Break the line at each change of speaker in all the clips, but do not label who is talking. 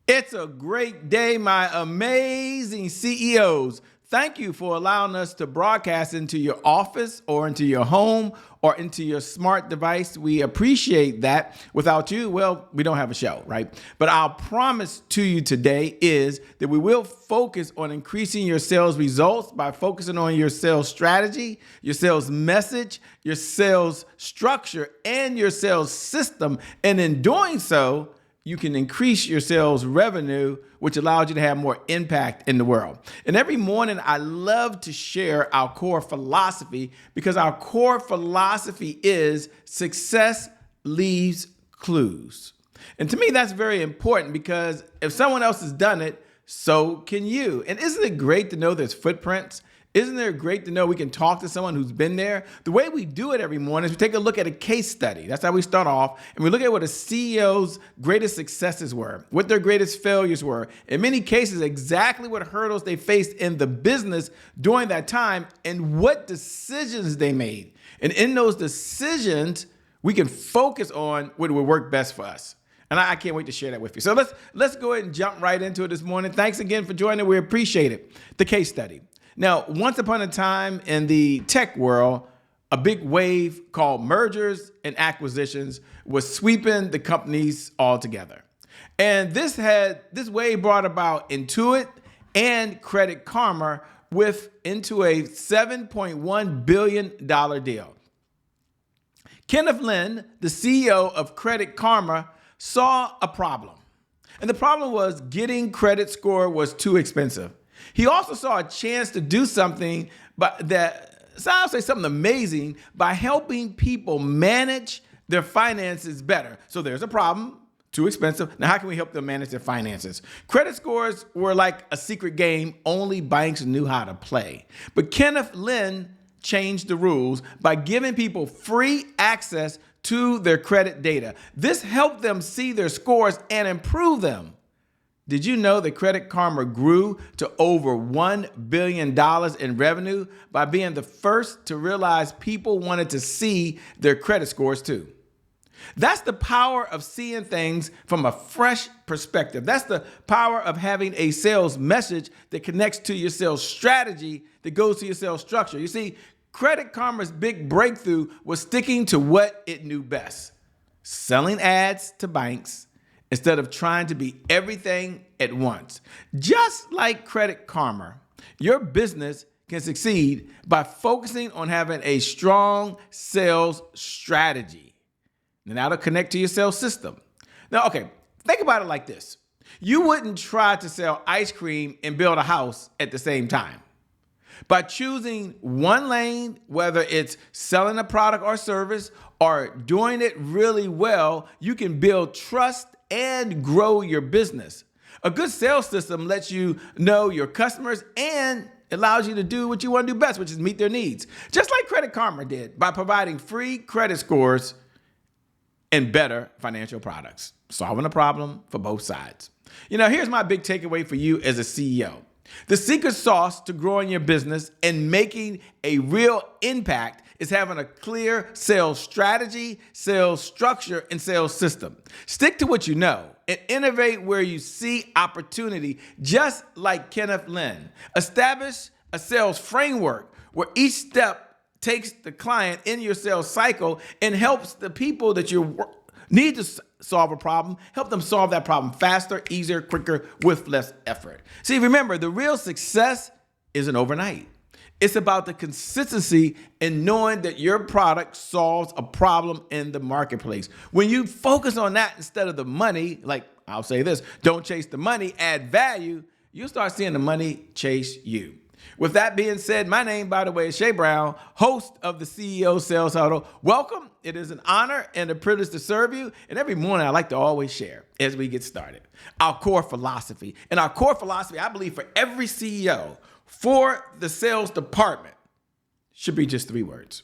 It's a great day, my amazing CEOs. Thank you for allowing us to broadcast into your office or into your home or into your smart device. We appreciate that. Without you, well, we don't have a show, right? But our promise to you today is that we will focus on increasing your sales results by focusing on your sales strategy, your sales message, your sales structure, and your sales system. And in doing so, you can increase your sales revenue, which allows you to have more impact in the world. And every morning, I love to share our core philosophy because our core philosophy is success leaves clues. And to me, that's very important because if someone else has done it, so can you. And isn't it great to know there's footprints? Isn't it great to know we can talk to someone who's been there? The way we do it every morning is we take a look at a case study. That's how we start off. And we look at what a CEO's greatest successes were, what their greatest failures were. In many cases, exactly what hurdles they faced in the business during that time and what decisions they made. And in those decisions, we can focus on what would work best for us. And I can't wait to share that with you. So let's go ahead and jump right into it this morning. Thanks again for joining. We appreciate it. The case study. Now, once upon a time in the tech world, a big wave called mergers and acquisitions was sweeping the companies all together. And this wave brought about Intuit and Credit Karma into a $7.1 billion deal. Kenneth Lin, the CEO of Credit Karma, saw a problem. And the problem was getting credit score was too expensive. He also saw a chance to do something something amazing by helping people manage their finances better. So there's a problem, too expensive. Now, how can we help them manage their finances? Credit scores were like a secret game only banks knew how to play. But Kenneth Lin changed the rules by giving people free access to their credit data. This helped them see their scores and improve them. Did you know that Credit Karma grew to over $1 billion in revenue by being the first to realize people wanted to see their credit scores too? That's the power of seeing things from a fresh perspective. That's the power of having a sales message that connects to your sales strategy that goes to your sales structure. You see, Credit Karma's big breakthrough was sticking to what it knew best, selling ads to banks instead of trying to be everything at once. Just like Credit Karma, your business can succeed by focusing on having a strong sales strategy. And that'll connect to your sales system. Now, okay, think about it like this. You wouldn't try to sell ice cream and build a house at the same time. By choosing one lane, whether it's selling a product or service or doing it really well, you can build trust and grow your business. A good sales system lets you know your customers and allows you to do what you want to do best, which is meet their needs. Just like Credit Karma did by providing free credit scores and better financial products, solving a problem for both sides. You know, here's my big takeaway for you as a CEO. The secret sauce to growing your business and making a real impact is having a clear sales strategy, sales structure, and sales system. Stick to what you know and innovate where you see opportunity, just like Kenneth Lin. Establish a sales framework where each step takes the client in your sales cycle and helps the people that you need to solve a problem, help them solve that problem faster, easier, quicker, with less effort. See, remember, the real success isn't overnight. It's about the consistency and knowing that your product solves a problem in the marketplace. When you focus on that instead of the money, like I'll say this, don't chase the money, add value, you'll start seeing the money chase you. With that being said, my name, by the way, is Shay Brown, host of the CEO Sales Huddle. Welcome. It is an honor and a privilege to serve you. And every morning, I like to always share as we get started our core philosophy. And our core philosophy, I believe, for every CEO, for the sales department, should be just 3 words.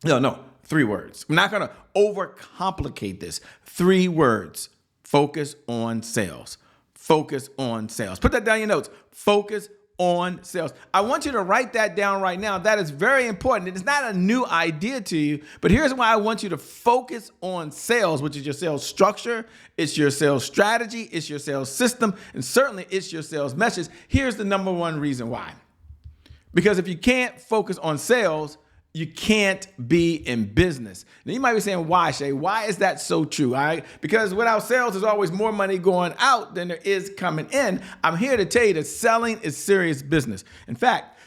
No, 3 words. I'm not going to overcomplicate this. 3 words. Focus on sales. Focus on sales. Put that down in your notes. Focus on sales. I want you to write that down right now. That is very important. It's not a new idea to you, but here's why I want you to focus on sales, which is your sales structure, it's your sales strategy, it's your sales system, and certainly it's your sales message. Here's the number one reason why. Because if you can't focus on sales, you can't be in business. Now you might be saying, why, Shay? Why is that so true? Because without sales, there's always more money going out than there is coming in. I'm here to tell you that selling is serious business. In fact,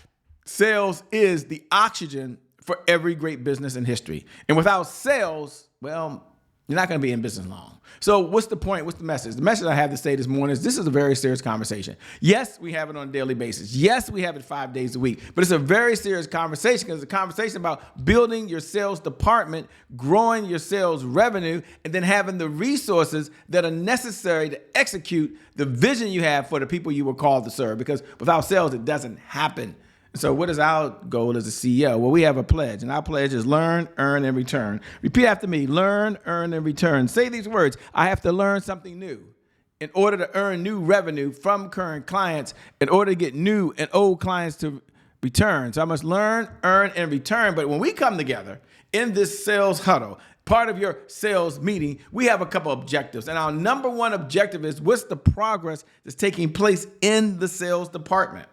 sales is the oxygen for every great business in history. And without sales, well, you're not going to be in business long. So what's the point? What's the message? The message I have to say this morning is this is a very serious conversation. Yes, we have it on a daily basis. Yes, we have it 5 days a week. But it's a very serious conversation because it's a conversation about building your sales department, growing your sales revenue, and then having the resources that are necessary to execute the vision you have for the people you were called to serve. Because without sales, it doesn't happen. So what is our goal as a CEO? Well, we have a pledge, and our pledge is learn, earn, and return. Repeat after me, learn, earn, and return. Say these words: I have to learn something new in order to earn new revenue from current clients, in order to get new and old clients to return. So I must learn, earn, and return. But when we come together in this sales huddle, part of your sales meeting, we have a couple objectives. And our number one objective is what's the progress that's taking place in the sales department.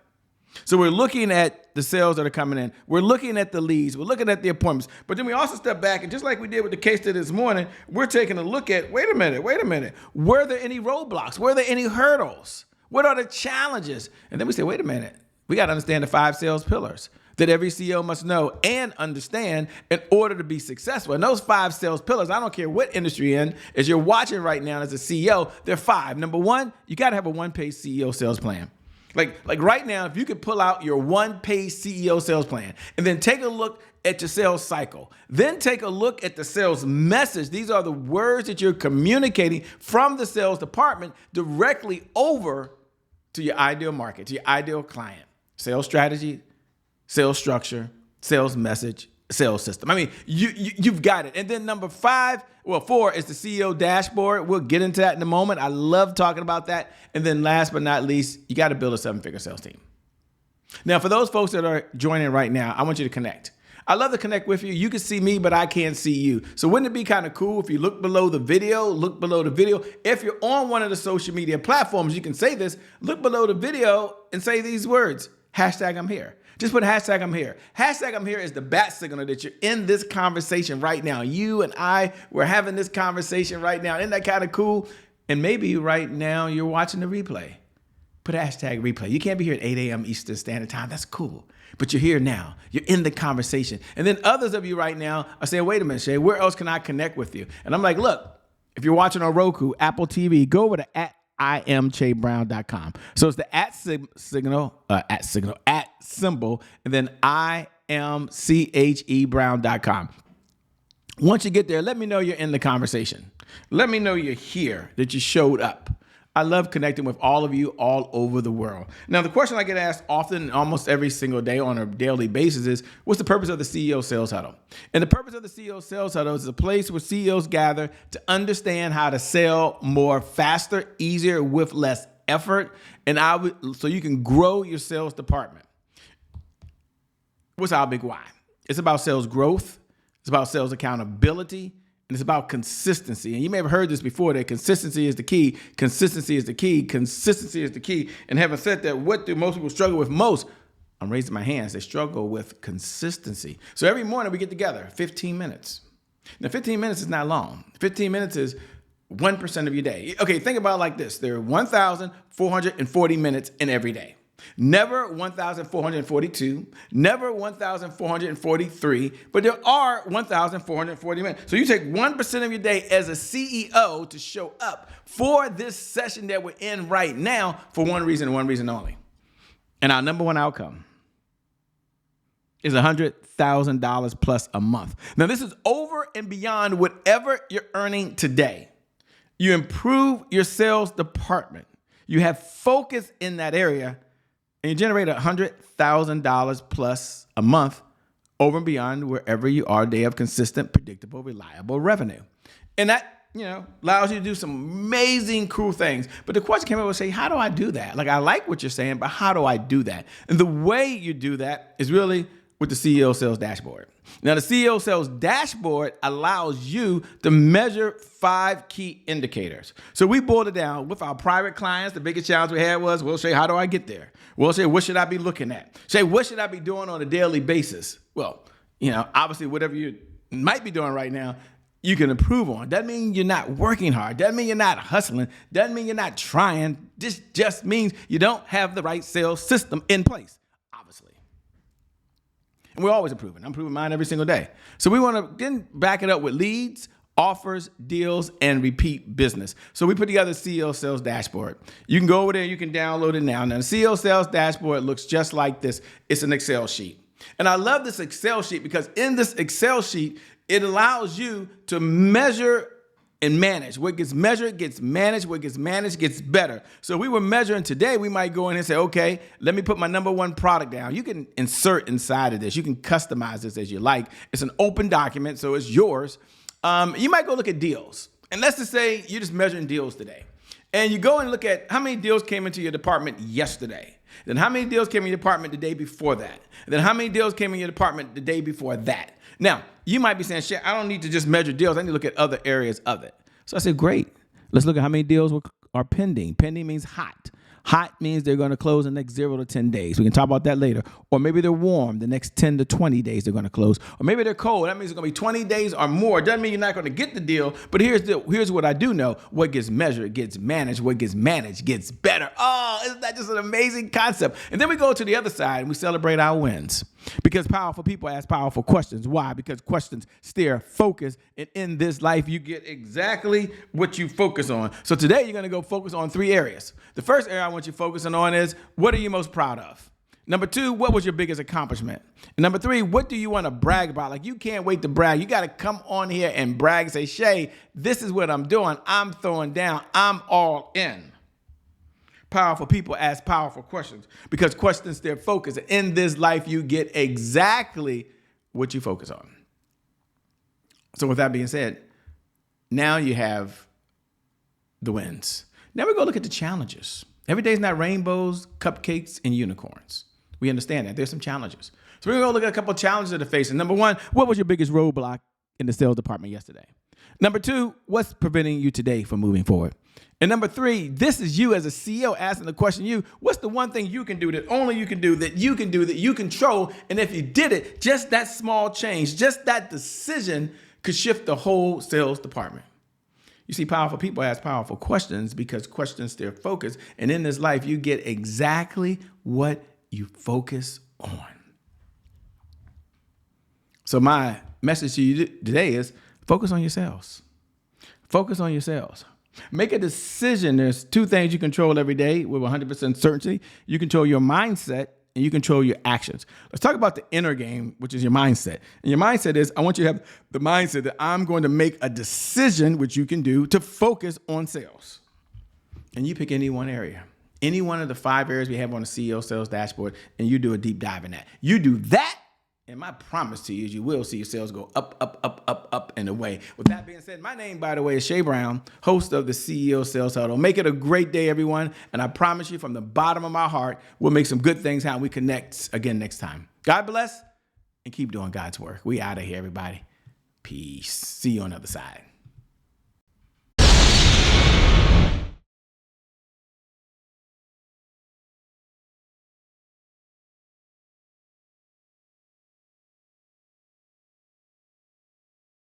So we're looking at the sales that are coming in. We're looking at the leads. We're looking at the appointments. But then we also step back, and just like we did with the case study this morning, we're taking a look at, wait a minute. Were there any roadblocks? Were there any hurdles? What are the challenges? And then we say, wait a minute. We got to understand the 5 sales pillars that every CEO must know and understand in order to be successful. And those 5 sales pillars, I don't care what industry you're in, as you're watching right now as a CEO, they're 5. Number 1, you got to have a one-page CEO sales plan. Like right now, if you could pull out your one-page CEO sales plan and then take a look at your sales cycle, then take a look at the sales message. These are the words that you're communicating from the sales department directly over to your ideal market, to your ideal client. Sales strategy, sales structure, sales message, sales system. I mean, you've got it. And then number 4 is the CEO dashboard. We'll get into that in a moment. I love talking about that. And then last but not least, you got to build a 7-figure sales team. Now, for those folks that are joining right now, I want you to connect. I love to connect with you. You can see me, but I can't see you. So wouldn't it be kind of cool if you look below the video, If you're on one of the social media platforms, you can say this, look below the video and say these words, #I'm here. Just put #I'm here. #I'm here is the bat signal that you're in this conversation right now. You and I, we're having this conversation right now. Isn't that kind of cool? And maybe right now you're watching the replay. Put #replay. You can't be here at 8 a.m. Eastern Standard Time. That's cool. But you're here now. You're in the conversation. And then others of you right now are saying, wait a minute, Shay, where else can I connect with you? And I'm like, look, if you're watching on Roku, Apple TV, go over to @IamCheBrown.com. So it's the @symbol, and then IamCheBrown.com. Once you get there, let me know you're in the conversation. Let me know you're here, that you showed up. I love connecting with all of you all over the world. Now, the question I get asked often, almost every single day on a daily basis is, what's the purpose of the CEO Sales Huddle? And the purpose of the CEO Sales Huddle is a place where CEOs gather to understand how to sell more faster, easier, with less effort, and so you can grow your sales department. What's our big why? It's about sales growth. It's about sales accountability. And it's about consistency. And you may have heard this before, that consistency is the key. Consistency is the key. Consistency is the key. And having said that, what do most people struggle with most? I'm raising my hands. They struggle with consistency. So every morning we get together, 15 minutes. Now, 15 minutes is not long. 15 minutes is 1% of your day. Okay, think about it like this. There are 1,440 minutes in every day. Never 1,442, never 1,443, but there are 1,440 minutes. So you take 1% of your day as a CEO to show up for this session that we're in right now for one reason and one reason only. And our number one outcome is $100,000 plus a month. Now, this is over and beyond whatever you're earning today. You improve your sales department. You have focus in that area, and you generate $100,000 plus a month over and beyond wherever you are. They have consistent, predictable, reliable revenue. And that allows you to do some amazing, cool things. But the question came up and say, how do I do that? Like, I like what you're saying, but how do I do that? And the way you do that is really with the CEO Sales Dashboard. Now, the CEO Sales Dashboard allows you to measure 5 key indicators. So we boiled it down with our private clients. The biggest challenge we had was, well, Shay, how do I get there? Well, Shay, what should I be looking at? Shay, what should I be doing on a daily basis? Well, obviously, whatever you might be doing right now, you can improve on. Doesn't mean you're not working hard. Doesn't mean you're not hustling. Doesn't mean you're not trying. This just means you don't have the right sales system in place, obviously. And we're always improving. I'm improving mine every single day. So we want to then back it up with leads, offers, deals, and repeat business. So we put together CEO Sales Dashboard. You can go over there. You can download it now. Now, the CEO Sales Dashboard looks just like this. It's an Excel sheet. And I love this Excel sheet because in this Excel sheet, it allows you to measure and manage. What gets measured gets managed. What gets managed gets better. So we were measuring today. We might go in and say, okay, let me put my number 1 product down. You can insert inside of this. You can customize this as you like. It's an open document, so it's yours. You might go look at deals. And let's just say you're just measuring deals today. And you go and look at how many deals came into your department yesterday. Then how many deals came in your department the day before that? And then how many deals came in your department the day before that? Now, you might be saying, shit, I don't need to just measure deals. I need to look at other areas of it. So I said, great. Let's look at how many deals are pending. Pending means hot. Hot means they're going to close in the next 0 to 10 days. We can talk about that later. Or maybe they're warm. The next 10 to 20 days they're going to close. Or maybe they're cold. That means it's going to be 20 days or more. It doesn't mean you're not going to get the deal. But here's what I do know. What gets measured gets managed. What gets managed gets better. Oh, isn't that just an amazing concept? And then we go to the other side and we celebrate our wins. Because powerful people ask powerful questions. Why? Because questions steer focus. And in this life, you get exactly what you focus on. So today, you're going to go focus on 3 areas. The first area I want you focusing on is, what are you most proud of? Number 2, what was your biggest accomplishment? And number 3, what do you want to brag about? Like, you can't wait to brag. You got to come on here and brag and say, Shay, this is what I'm doing. I'm throwing down. I'm all in. Powerful people ask powerful questions because questions steer focus. In this life, you get exactly what you focus on. So with that being said, now you have the wins. Now we go look at the challenges. Every day is not rainbows, cupcakes, and unicorns. We understand that. There's some challenges. So we're going to go look at a couple of challenges that are facing. Number 1, what was your biggest roadblock in the sales department yesterday? Number 2, what's preventing you today from moving forward? And number 3, this is you as a CEO asking the question, what's the one thing you can do that only you can do, that you control? And if you did it, just that small change, just that decision could shift the whole sales department. You see, powerful people ask powerful questions because questions steer focus. And in this life, you get exactly what you focus on. So my message to you today is focus on your sales. Focus on your sales. Make a decision. There's 2 things you control every day with 100% certainty. You control your mindset and you control your actions. Let's talk about the inner game, which is your mindset. And your mindset is, I want you to have the mindset that I'm going to make a decision, which you can do, to focus on sales. And you pick any one area, any one of the 5 areas we have on the CEO Sales Dashboard, and you do a deep dive in that. You do that, and my promise to you is you will see your sales go up, up, up, up, up, and away. With that being said, my name, by the way, is Shay Brown, host of the CEO Sales Huddle. Make it a great day, everyone. And I promise you from the bottom of my heart, we'll make some good things happen. We connect again next time. God bless and keep doing God's work. We out of here, everybody. Peace. See you on the other side.